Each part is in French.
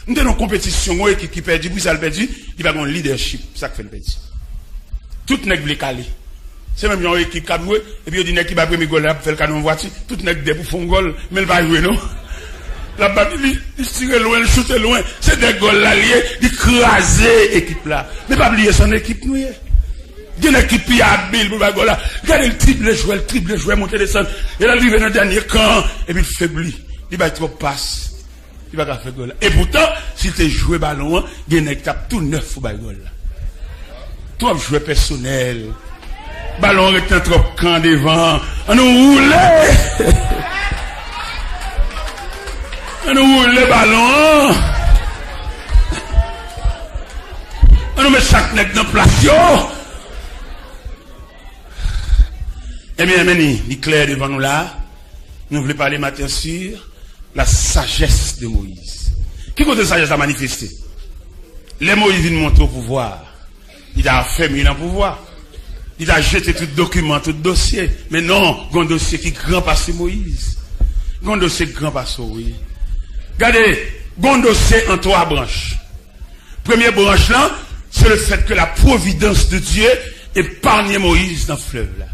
Nous avons une compétition, une équipe qui perd, puis ça le perdu, il va avoir un leadership, ça qui fait le perdu. Tout n'est pas calé. C'est même une équipe qui a joué, et puis il dit qu'il va premier goal là, pour faire le canon voiture, tout n'est pas pour faire un goal, mais il va jouer, non? La balle, il tire loin, il shoot loin, c'est des goals là, il crase l'équipe là. Mais pas oublier son équipe, nous, il y a une équipe qui est habile pour le goal là. Regardez le triple joueur, monter des sons, il arrive dans le dernier camp, et puis il faiblit. Il va trop passe. Il va faire goal là. Et pourtant, si tu joues ballon, il y a une équipe tout neuf pour le goal là. Toi, joueur personnel. Ballon avec un trop camp devant. On nous roule. On nous roule le ballon. On nous met chaque nec dans place. Eh bien, il est clair devant nous là. Nous voulons parler maintenant sur la sagesse de Moïse. Qui côté sagesse a manifesté? Les Moïse viennent monter au pouvoir. Il a affermi dans le pouvoir. Il a jeté tout document, tout dossier. Mais non, il y a un dossier qui est grand passé Moïse. Il y a un dossier grand passé, oui. Regardez, il y a un dossier en 3 branches. Première branche là, c'est le fait que la providence de Dieu épargne Moïse dans le fleuve là.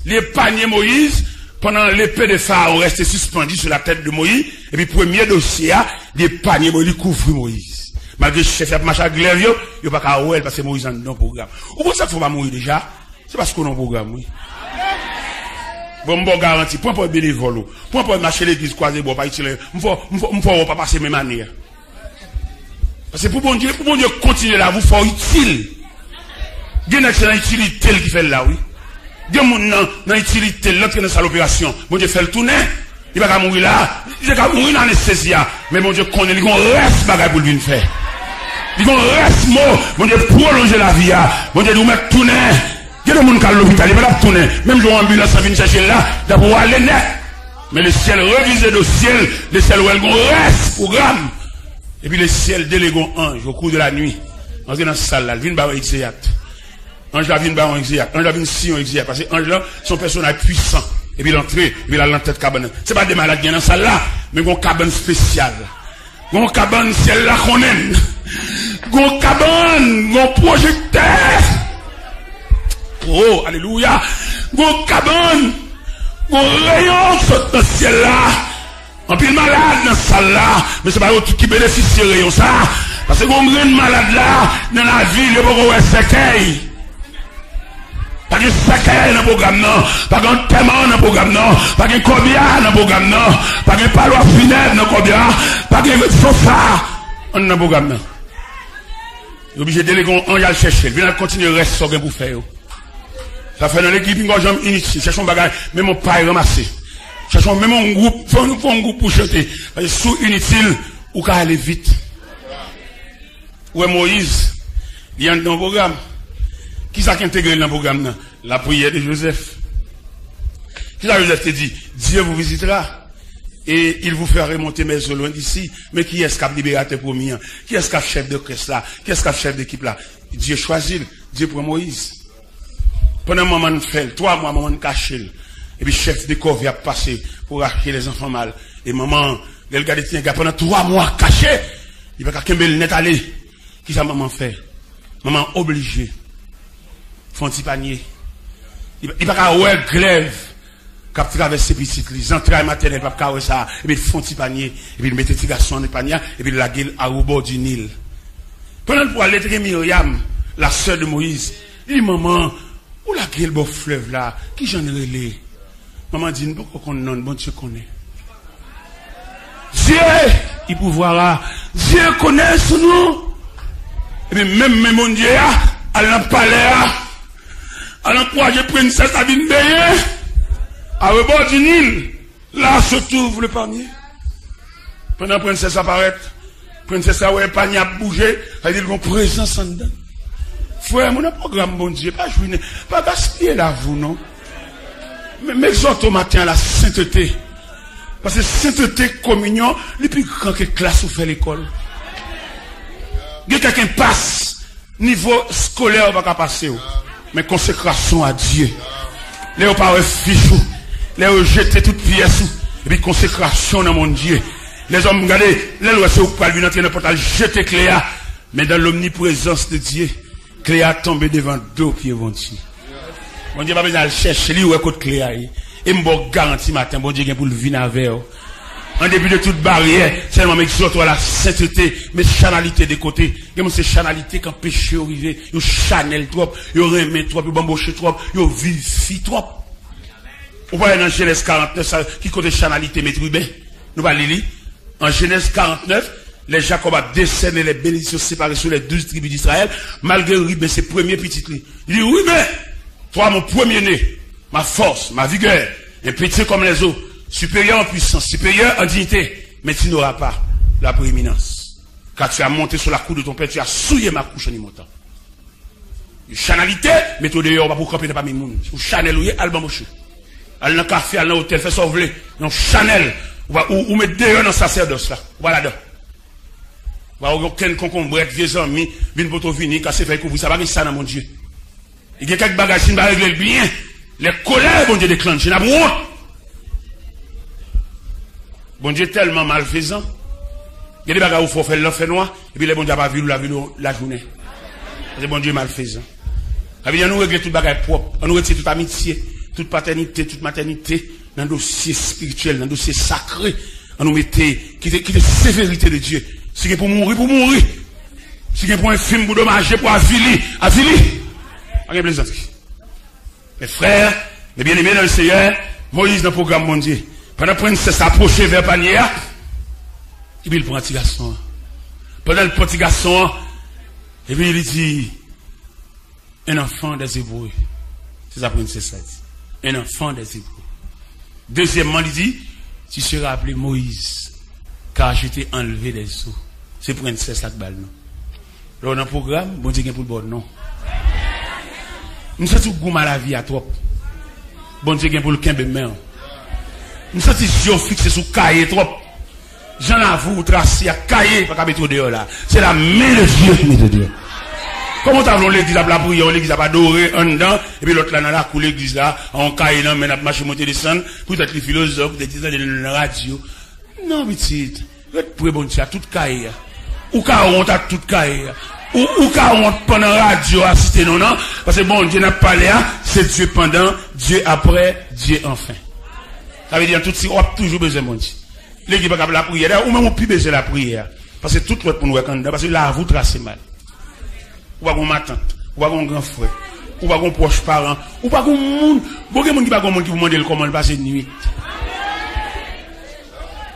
Il épargne Moïse pendant l'épée de Pharaon restait suspendue sur la tête de Moïse. Et puis premier dossier, il épargne Moïse, il couvre Moïse. Malgré le chef de machin glaive, il n'y a pas qu'à ouer parce que Moïse est dans le programme. Ou pour ça qu'il ne faut pas mourir déjà? C'est parce qu'on a un programme, oui. Bon, garantie. Point pour bénévole. Point pour marcher l'église croisée, bon, pas utile. Il faut pas passer même année. Parce que pour bon Dieu continuer là, vous faut utile. Il y a une excellente utilité qui fait là, oui. Il y a une utilité, l'autre dans sa opération. Bon Dieu fait le tourner. Il va pas mourir là. Il va pas mourir dans l'anesthésie. Mais mon Dieu connaît, il reste bagage pour lui faire. Il reste mot. Mon Dieu prolonger la vie. Mon Dieu nous mettre tourner. Il y a des gens qui sont à l'hôpital, il va pas tourner. Même si l'ambulance vient chercher là, d'abord aller net. Mais le ciel révisé le ciel, le ciel où il reste programme. Et puis le ciel délègue un ange au cours de la nuit. On est dans cette salle là, il vient par exéat. Ange là vient par exéat. Ange là vient si on exéat. Parce que ange là, son personnage puissant. Et puis l'entrée, et puis la tête cabane. C'est pas des malades qui sont dans la salle là, mais une cabane spéciale. Une cabane ciel là qu'on aime. Une cabane, un projecteur. Oh, alléluia. Une cabane, un rayon saute dans le ciel là. En pile malade dans la salle là, mais c'est pas eux qui bénéficient de rayon ça. Parce que on est malade là, dans la ville, il y a beaucoup de séquelles. Pas de séquelles dans le programme, non. Pas de témoin dans le programme, non. Pas de cobia dans le programme, non. Pas de palois funèbre dans le cobia. Pas de sofa dans le programme, non. Il est obligé de déléguer, on y a le chercher. Il vient continuer le reste, ce pour faire. Ça fait dans l'équipe, une jambe inutile. Cherchons un bagage, même mon paille ramassé. Cherchons même un groupe, faut un groupe pour chanter. Parce que sous inutile, ou qu'à aller vite. Où est Moïse? Il y a dans le programme. Qui ça qui intègre dans le programme? La prière de Joseph. Qui ça Joseph te dit? Dieu vous visitera. Et il vous fera remonter mes eaux loin d'ici. Mais qui est-ce qui a libérateur premier? Qui est-ce qui a chef de caisse là? Qui est-ce qui a chef d'équipe là? Dieu choisit. Dieu prend Moïse. Pendant un moment de fait, 3 mois, moment de cacher. Et puis, chef de corps vient passer pour acheter les enfants mal. Et maman, le gars de tien, pendant 3 mois caché, il va qu'à le net aller. Qui ça maman fait? Maman obligée. Font un petit panier. Il va qu'à ouais, glaive. Quand tu traverses ses petites, les entrailles maternelles, pas qu'à ouais ça. Et puis, il font un petit panier. Et puis, il met petit garçon dans le panier. Et puis, il la gueule au bord du Nil. Pendant pour aller traiter Myriam, la sœur de Moïse, il dit, maman, où la gueule beau fleuve là, qui j'en ai relé? Maman dit, pourquoi qu'on non, bon Dieu connaît. Dieu, il pouvoir là. Dieu connaît son nom. Et puis même mon Dieu, à l'empalais, à l'encourager princesse à venir baigner, à rebord du Nil, là se trouve le panier. Pendant que la princesse apparaît, princesse a ouais panier à bouger, elle dit qu'on présence en dedans. Frère, mon programme, bon Dieu, pas gaspiller la vous, non? Mais exhorte au matin à la sainteté. Parce que sainteté, communion, les plus grands que classe où fait l'école. Il y a quelqu'un passe, niveau scolaire, on va pas passer. Mais consécration à Dieu. Là, on parle fichou. Là, on jette toute pièce. Et puis consécration dans mon Dieu. Les hommes, regardez, les lois, c'est au poil, lui, entrer dans le portail, jeter Cléa. Mais dans l'omniprésence de Dieu, Cléa tombé devant deux pieds ventis. Bon Dieu, pas besoin de chercher, lui, où est côté Cléa. Et me garantie matin, bon Dieu, pour le venir avec eux. En début de toute barrière, seulement m'exhorte à la sainteté, mais chanalité des côtés. Et c'est chanalité quand péché arrivé, yo chanel trop, yo remet trop, yo bamboché trop, yo vivifie trop. On va dans Genèse 49, ça, qui côté chanalité maîtrisée. Nous allons lire. En Genèse 49, les Jacob a décerné les bénédictions séparées sur les 12 tribus d'Israël, malgré Ruben, ses premiers petits clés. Il dit, oui, mais, toi, mon premier-né, ma force, ma vigueur, un petit comme les autres, supérieur en puissance, supérieur en dignité, mais tu n'auras pas la prééminence. Car tu as monté sur la couche de ton père, tu as souillé ma couche en y montant. Une chanalité, mais tu dehors, pas pour camper de pas mes mounes. Ou chanel, ou alban moché. Al dans café, al dans hôtel, fait sauver. Non, chanel, ou mettre dehors dans sacerdoce là. Voilà dedans. Voilà, aucun concombre, vieux amis, vin pour venir, casser, faire couvrir, ça va ça dans mon Dieu. Il y a quelques bagages qui va régler bien. Les colères, bon Dieu, déclenchent. N'a pas bon Dieu tellement malfaisant. Il y a des bagages où il faut faire l'enfer noir, et puis les bon Dieu pas vu la journée. C'est bon Dieu malfaisant. Il y a nous régler tout bagage propre, on nous retire toute amitié, toute paternité, toute maternité, dans le dossier spirituel, dans le dossier sacré, on nous mettait, qui est sévérité de Dieu. Si c'est pour mourir, pour mourir. Si c'est pour un film, pour dommager, pour aviler. Rien de plaisanterie. Mes frères, mes bien-aimés dans le Seigneur, Moïse dans le programme mon Dieu. Pendant que le prince s'approcher vers panier, et puis il prend un petit garçon. Pendant le petit garçon, et puis il dit, un enfant des Hébreux. C'est ça princesse dit. Un enfant des Hébreux. Deuxièmement, il dit, tu seras appelé Moïse, car je t'ai enlevé des eaux. C'est princesse là de balle, non. Là, dans le programme, bon Dieu, pour le bon, non. Nous sommes tous goûts à la vie à trop. Bon Dieu, pour le quimbe même. Nous sommes tous yeux fixés sur cahier trop. J'en avoue, tracé à cahier, pas qu'à mettre dehors là. C'est la main de Dieu qui met dehors. Comment t'as vu l'église à la prière, l'église à pas doré, en dedans, et puis l'autre là, dans la cour, l'église là, en cahier, non, mais n'a pas marché, monter, descendre, peut-être les philosophes, peut-être les radio. Non, petit, pour bon Dieu, à toute cahier. Ou qu'à honte à toute cahier. Ou qu'à honte pendant radio, assister, non, non, parce que bon Dieu n'a pas l'air, c'est Dieu pendant, Dieu après, Dieu enfin. Ça veut dire, tout si, on a toujours besoin, mon Dieu. L'église va la prière, ou même on peut besoin la prière. Parce que tout le monde pour nous reconnaître, parce que là, vous tracez mal. Ou pas ma tante, ou pas un grand frère, ou pas un proche parent, ou pas un monde, beaucoup de monde qui va qui vous demande comment passer une nuit.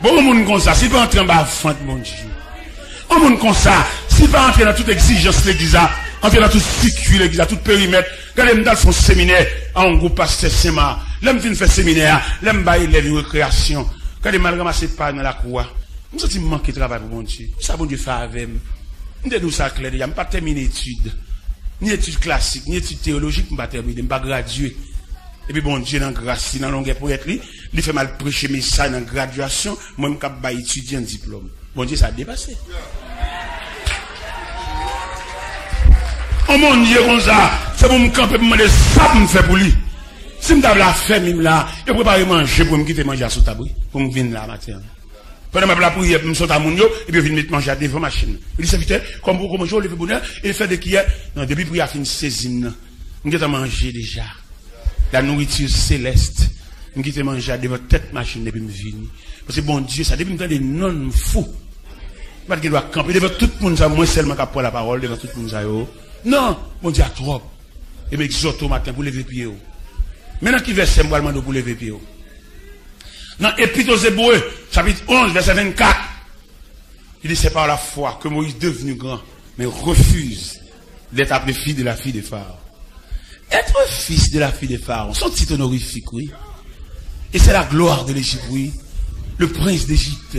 Beaucoup de monde comme ça, si pas entrer en bas, fente, mon Dieu. Un monde comme ça, si pas entrer dans toute exigence l'église, entrer dans tout circuit l'église, tout périmètre, quand les gens font séminaire, en groupe pasteur Sema, l'homme vient faire séminaire, l'homme baille les récréation, quand les mal ramassés pas dans la cour, nous sommes manqué de travail pour mon Dieu. Ça, bon Dieu fait avec moi. Je ne sais pas clair, je n'ai pas terminé l'étude. Ni études classiques, ni études théologiques, je n'ai pas terminé, je n'ai pas gradué. Et puis bon Dieu, dans la grâce, dans la longueur pour être lui, il fait mal prêcher mes ça dans la graduation, moi, je n'ai pas étudié un diplôme. Bon Dieu, ça a dépassé. Oh mon Dieu, comme ça, c'est pour me camper, pour me demander ça pour me faire pour lui. Si je me la faire, même là, je prépare manger pour me quitter manger à Sotabri, pour me venir là matin. Pendant ma la prière, je me saute à mon yo, et puis je viens mettre manger devant ma machine. Il dit, serviteur, comme je le fais bonheur, et fait de qui est, non, depuis que je fin saisine, je vais manger déjà. La nourriture céleste. Je vais manger devant tête machine, depuis que je viens. Parce que bon Dieu, ça, depuis que je me non fou. Parce qu'il doit camper devant tout le monde, moi seulement qui prend la parole, devant tout le monde. Non, bon Dieu, a trop. Et m'exhorte au matin pour lever pied. Maintenant, qui verset, moi, je pour lever pied. Dans Épître aux Hébreux, chapitre 11, verset 24, il dit, c'est par la foi que Moïse est devenu grand, mais refuse d'être appelé fils de la fille de Pharaon. Être fils de la fille de Pharaon, son titre honorifique, oui. Et c'est la gloire de l'Égypte, oui. Le prince d'Égypte.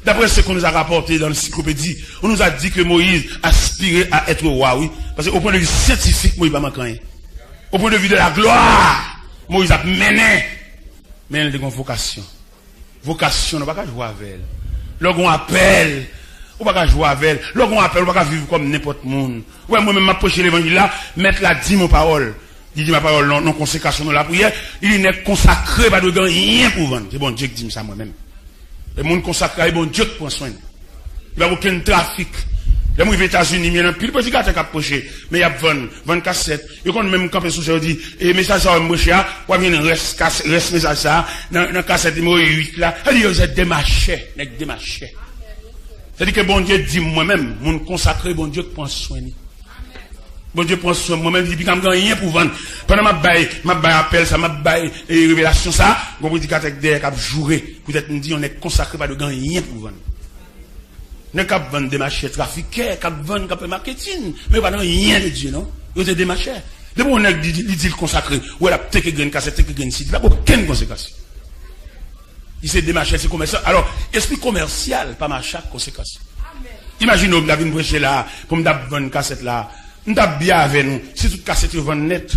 D'après ce qu'on nous a rapporté dans l'encyclopédie, on nous a dit que Moïse aspirait à être roi, oui. Parce qu'au point de vue scientifique, Moïse n'a pas manqué. Au point de vue de la gloire, Moïse a mené. Mais elle a une vocation. Vocation, on ne va pas jouer avec elle. Lorsqu'on appelle, on ne va pas jouer avec elle. Lorsqu'on appelle, on ne va pas vivre comme n'importe qui. Ouais, moi-même, m'approcher l'évangile là, mettre la dit mon parole. Il dit ma parole, non consécration dans la prière. Il n'est consacré, pas de rien pour vendre. C'est bon Dieu qui dit ça moi-même. Les gens consacrés, bon Dieu qui prend soin. Il n'y a aucun trafic. Les gens aux États-Unis, il y a un pile petit gars qui a approché, mais il y a 20 cassettes. Il y a même campé sous ça, dit, et message ça, mon cher, pour venir reste message ça, dans cassette numéro 8 là, il dit, vous êtes démarchés, c'est-à-dire que bon Dieu dit moi-même, mon consacré, bon Dieu qui prend soin. Bon Dieu prend soin, moi-même, il dit, quand je rien pour vendre. Pendant ma baille appel, ça, ma baille, révélation ça, bon, vous dites qu'à derrière, qu'à jouer, peut-être me dit, on est consacré pas de rien pour vendre. Ne cap vendre des marchés trafiqués, cap vendre cap marketing, mais pas rien de Dieu, non? Vous êtes des marchés. De bon, on a dit consacré, ou elle a peut-être que cassette, peut-être que site, il n'y a aucune conséquence. Il s'est démarché, c'est commercial. Alors, esprit commercial, pas marché, conséquence. Imaginez, vous avez une brèche là, pour me vendre une cassette là, nous avons bien avec nous, si toute cassette est vendue net.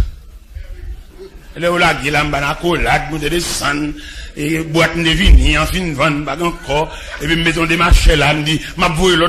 Là, on a dit, là, on a collade, on a des sangs, et boîte de vin, en fin de vente, pas encore, et puis, mettons des marchés là, on dit, ma bouille l'autre.